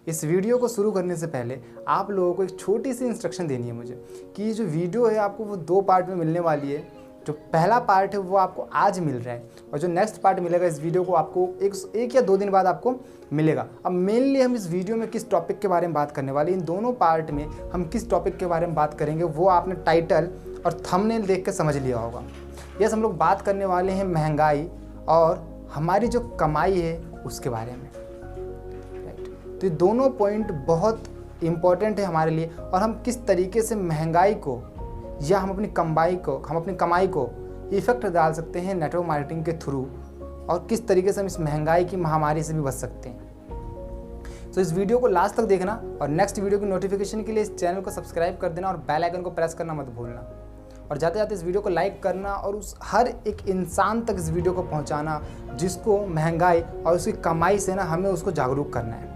इस वीडियो को शुरू करने से पहले आप लोगों को एक छोटी सी इंस्ट्रक्शन देनी है मुझे कि ये जो वीडियो है आपको वो 2 पार्ट में मिलने वाली है। जो पहला पार्ट है वो आपको आज मिल रहा है और जो नेक्स्ट पार्ट मिलेगा इस वीडियो को आपको एक या 2 दिन बाद आपको मिलेगा। अब मेनली हम इस वीडियो में किस टॉपिक के बारे में बात करने वाले, इन दोनों पार्ट में हम किस टॉपिक के बारे में बात करेंगे वो आपने टाइटल और थंबनेल देख के समझ लिया होगा। यस, हम लोग बात करने वाले हैं महंगाई और हमारी जो कमाई है उसके बारे में। राइट, तो ये दोनों पॉइंट बहुत इम्पॉर्टेंट है हमारे लिए और हम किस तरीके से महंगाई को या हम अपनी कमाई को इफेक्ट डाल सकते हैं नेटवर्क मार्केटिंग के थ्रू और किस तरीके से हम इस महंगाई की महामारी से भी बच सकते हैं। तो इस वीडियो को लास्ट तक देखना और नेक्स्ट वीडियो की नोटिफिकेशन के लिए इस चैनल को सब्सक्राइब कर देना और बेल आइकन को प्रेस करना मत भूलना और जाते जाते इस वीडियो को लाइक करना और उस हर एक इंसान तक इस वीडियो को पहुंचाना जिसको महंगाई और उसकी कमाई से ना हमें उसको जागरूक करना है।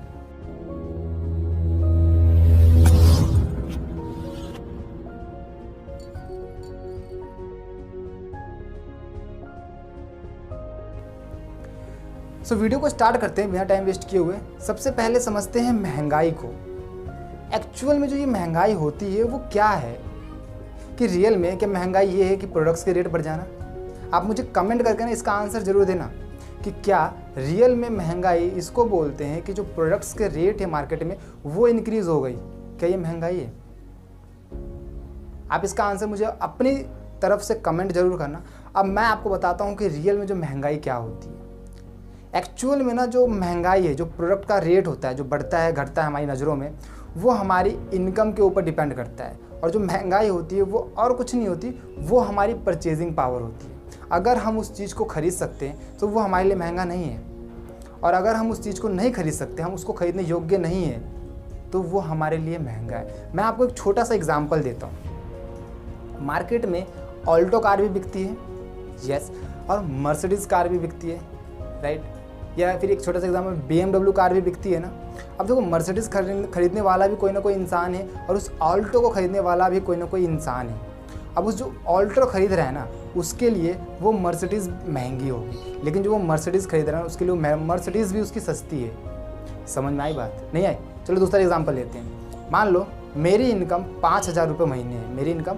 सो वीडियो को स्टार्ट करते हैं बिना टाइम वेस्ट किए हुए। सबसे पहले समझते हैं महंगाई को। एक्चुअल में जो ये महंगाई होती है वो क्या है, कि रियल में क्या महंगाई ये है कि प्रोडक्ट्स के रेट बढ़ जाना। आप मुझे कमेंट करके ना इसका आंसर जरूर देना कि क्या रियल में महंगाई इसको बोलते हैं कि जो प्रोडक्ट्स के रेट है मार्केट में वो इंक्रीज हो गई, क्या ये महंगाई है? आप इसका आंसर मुझे अपनी तरफ से कमेंट जरूर करना। अब मैं आपको बताता हूँ कि रियल में जो महंगाई क्या होती है। एक्चुअल में ना जो महंगाई है, जो प्रोडक्ट का रेट होता है, जो बढ़ता है घटता है हमारी नज़रों में, वो हमारी इनकम के ऊपर डिपेंड करता है। और जो महंगाई होती है वो और कुछ नहीं होती, वो हमारी परचेजिंग पावर होती है। अगर हम उस चीज़ को खरीद सकते हैं तो वो हमारे लिए महंगा नहीं है और अगर हम उस चीज़ को नहीं खरीद सकते, हम उसको खरीदने योग्य नहीं है, तो वो हमारे लिए महंगा है। मैं आपको एक छोटा सा एग्जाम्पल देता हूँ। मार्केट में ऑल्टो कार भी बिकती है, यस, और मर्सिडीज़ कार भी बिकती है, राइट, या फिर एक छोटा सा एग्जाम्पल BMW कार भी बिकती है ना। अब देखो, मर्सिडीज़ खरीदने वाला भी कोई ना कोई इंसान है और उस ऑल्टो को खरीदने वाला भी कोई ना कोई इंसान है। अब उस जो ऑल्टो खरीद रहा है ना, उसके लिए वो मर्सिडीज़ महंगी होगी, लेकिन जो वो मर्सिडीज़ खरीद रहा है उसके लिए मर्सिडीज़ भी उसकी सस्ती है। समझ में आई बात? नहीं आई? चलो दूसरा एग्जाम्पल लेते हैं। मान लो मेरी इनकम 5,000 रुपये महीने है, मेरी इनकम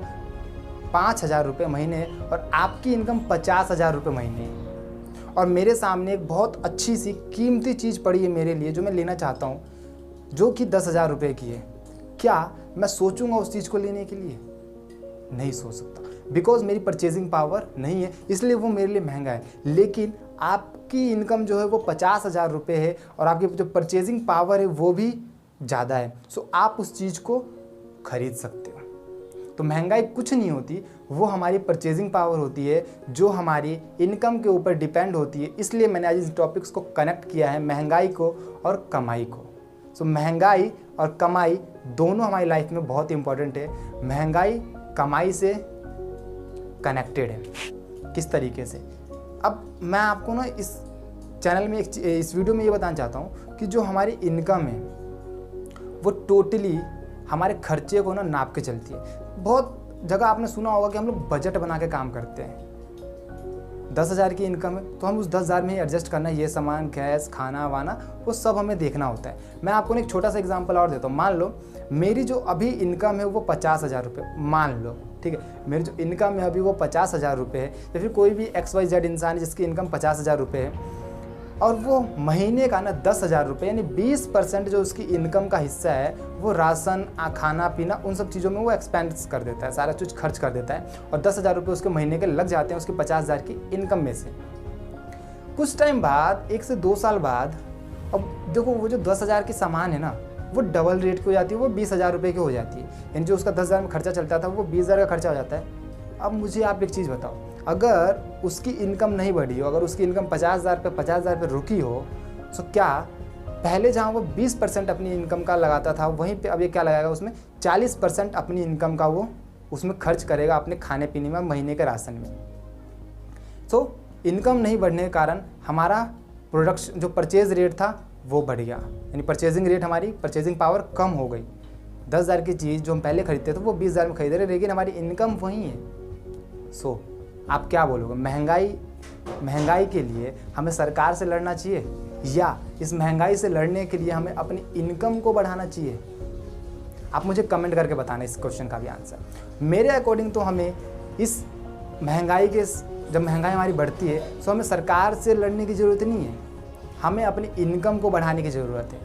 5,000 रुपये महीने है और आपकी इनकम 50,000 रुपये महीने है और मेरे सामने एक बहुत अच्छी सी कीमती चीज़ पड़ी है मेरे लिए जो मैं लेना चाहता हूँ, जो कि 10,000 रुपये की है। क्या मैं सोचूंगा उस चीज़ को लेने के लिए? नहीं सोच सकता, बिकॉज मेरी परचेजिंग पावर नहीं है, इसलिए वो मेरे लिए महंगा है। लेकिन आपकी इनकम जो है वो 50,000 रुपये है और आपकी जो परचेजिंग पावर है वो भी ज़्यादा है, सो आप उस चीज़ को खरीद सकते हो। तो महंगाई कुछ नहीं होती, वो हमारी परचेजिंग पावर होती है जो हमारी इनकम के ऊपर डिपेंड होती है। इसलिए मैंने आज इस टॉपिक्स को कनेक्ट किया है, महंगाई को और कमाई को। सो महंगाई और कमाई दोनों हमारी लाइफ में बहुत इंपॉर्टेंट है। महंगाई कमाई से कनेक्टेड है। किस तरीके से? अब मैं आपको ना इस चैनल में इस वीडियो में ये बताना चाहता हूँ कि जो हमारी इनकम है वो टोटली हमारे खर्चे को ना नाप के चलती है। बहुत जगह आपने सुना होगा कि हम लोग बजट बना के काम करते हैं। 10,000 की इनकम है तो हम उस 10,000 में ही एडजस्ट करना है, ये सामान, गैस, खाना वाना, वो सब हमें देखना होता है। मैं आपको एक छोटा सा एग्जांपल और देता हूँ। मान लो मेरी जो अभी इनकम है वो 50,000 रुपये, मान लो, ठीक है, मेरी जो इनकम है अभी वो 50,000 रुपये है, या फिर कोई भी XYZ इंसान है जिसकी इनकम 50,000 रुपये है और वो महीने का ना 10,000 रुपये यानी 20% जो उसकी इनकम का हिस्सा है वो राशन, खाना पीना, उन सब चीज़ों में वो एक्सपेंस कर देता है, सारा कुछ खर्च कर देता है और 10,000 रुपये उसके महीने के लग जाते हैं उसकी 50,000 की इनकम में से। कुछ टाइम बाद, 1 से 2 साल बाद, अब देखो वो जो 10,000 की सामान है ना वो डबल रेट की हो जाती है, वो 20,000 रुपये की हो जाती है। यानी जो उसका 10,000 में खर्चा चलता था वो 20,000 का खर्चा हो जाता है। अब मुझे आप एक चीज़ बताओ, अगर उसकी इनकम नहीं बढ़ी हो, अगर उसकी इनकम 50,000 पे रुकी हो, तो क्या पहले जहाँ वो 20% अपनी इनकम का लगाता था वहीं पे अब ये क्या लगाएगा, उसमें 40% अपनी इनकम का वो उसमें खर्च करेगा अपने खाने पीने में, महीने के राशन में। तो इनकम नहीं बढ़ने के कारण हमारा प्रोडक्शन जो परचेज रेट था वो बढ़ गया, यानी परचेजिंग रेट, हमारी परचेजिंग पावर कम हो गई। 10,000 की चीज़ जो हम पहले खरीदते थे वो 20,000 में खरीद रहे, लेकिन हमारी इनकम वही है। सो आप क्या बोलोगे? महंगाई के लिए हमें सरकार से लड़ना चाहिए या इस महंगाई से लड़ने के लिए हमें अपनी इनकम को बढ़ाना चाहिए? आप मुझे कमेंट करके बताना इस क्वेश्चन का भी आंसर। मेरे अकॉर्डिंग तो हमें इस महंगाई के, जब महंगाई हमारी बढ़ती है तो हमें सरकार से लड़ने की ज़रूरत नहीं है, हमें अपनी इनकम को बढ़ाने की ज़रूरत है,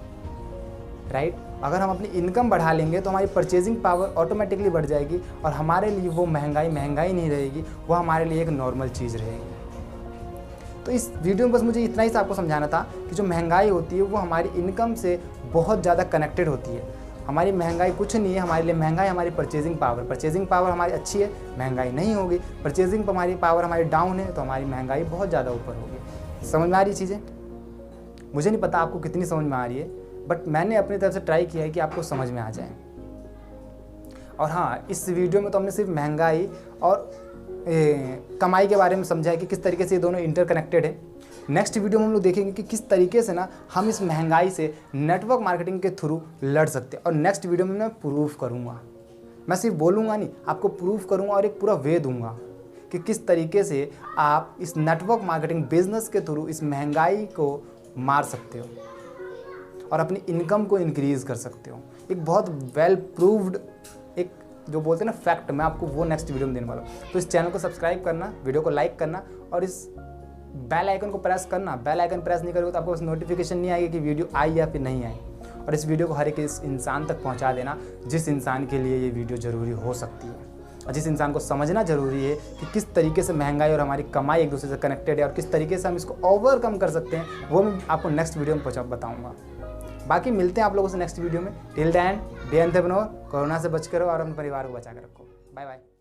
राइट। अगर हम अपनी इनकम बढ़ा लेंगे तो हमारी परचेजिंग पावर ऑटोमेटिकली बढ़ जाएगी और हमारे लिए वो महंगाई नहीं रहेगी, वो हमारे लिए एक नॉर्मल चीज़ रहेगी। तो इस वीडियो में बस मुझे इतना ही सा आपको समझाना था कि जो महंगाई होती है वो हमारी इनकम से बहुत ज़्यादा कनेक्टेड होती है। हमारी महंगाई कुछ नहीं है, हमारे लिए महंगाई हमारी परचेजिंग पावर हमारी अच्छी है, महंगाई नहीं होगी। परचेजिंग हमारी पावर हमारी डाउन है तो हमारी महंगाई बहुत ज़्यादा ऊपर होगी। समझ में आ रही चीज़ें? मुझे नहीं पता आपको कितनी समझ में आ रही है, बट मैंने अपनी तरफ से ट्राई किया है कि आपको समझ में आ जाए। और हाँ, इस वीडियो में तो हमने सिर्फ महंगाई और कमाई के बारे में समझा है कि किस तरीके से ये दोनों इंटरकनेक्टेड है। नेक्स्ट वीडियो में हम लोग देखेंगे कि किस तरीके से ना हम इस महंगाई से नेटवर्क मार्केटिंग के थ्रू लड़ सकते हैं। और नेक्स्ट वीडियो में मैं प्रूफ करूँगा, मैं सिर्फ बोलूँगा नहीं, आपको प्रूफ करूँगा और एक पूरा वे दूँगा कि किस तरीके से आप इस नेटवर्क मार्केटिंग बिजनेस के थ्रू इस महंगाई को मार सकते हो और अपनी इनकम को इंक्रीज़ कर सकते हो। एक बहुत वेल प्रूव्ड, एक जो बोलते हैं ना फैक्ट, मैं आपको वो नेक्स्ट वीडियो में देने वाला हूँ। तो इस चैनल को सब्सक्राइब करना, वीडियो को लाइक करना और इस बेल आइकन को प्रेस करना। बेल आइकन प्रेस नहीं करोगे तो आपको नोटिफिकेशन नहीं आएगी कि वीडियो आई या फिर नहीं आई। और इस वीडियो को हर एक इंसान तक पहुँचा देना जिस इंसान के लिए ये वीडियो ज़रूरी हो सकती है और जिस इंसान को समझना ज़रूरी है कि किस तरीके से महंगाई और हमारी कमाई एक दूसरे से कनेक्टेड है और किस तरीके से हम इसको ओवरकम कर सकते हैं, वो मैं आपको नेक्स्ट वीडियो में बताऊँगा। बाकी मिलते हैं आप लोगों से नेक्स्ट वीडियो में। Till then be entrepreneur, corona से बच कर रहो और अपने परिवार को बचा कर रखो। Bye bye.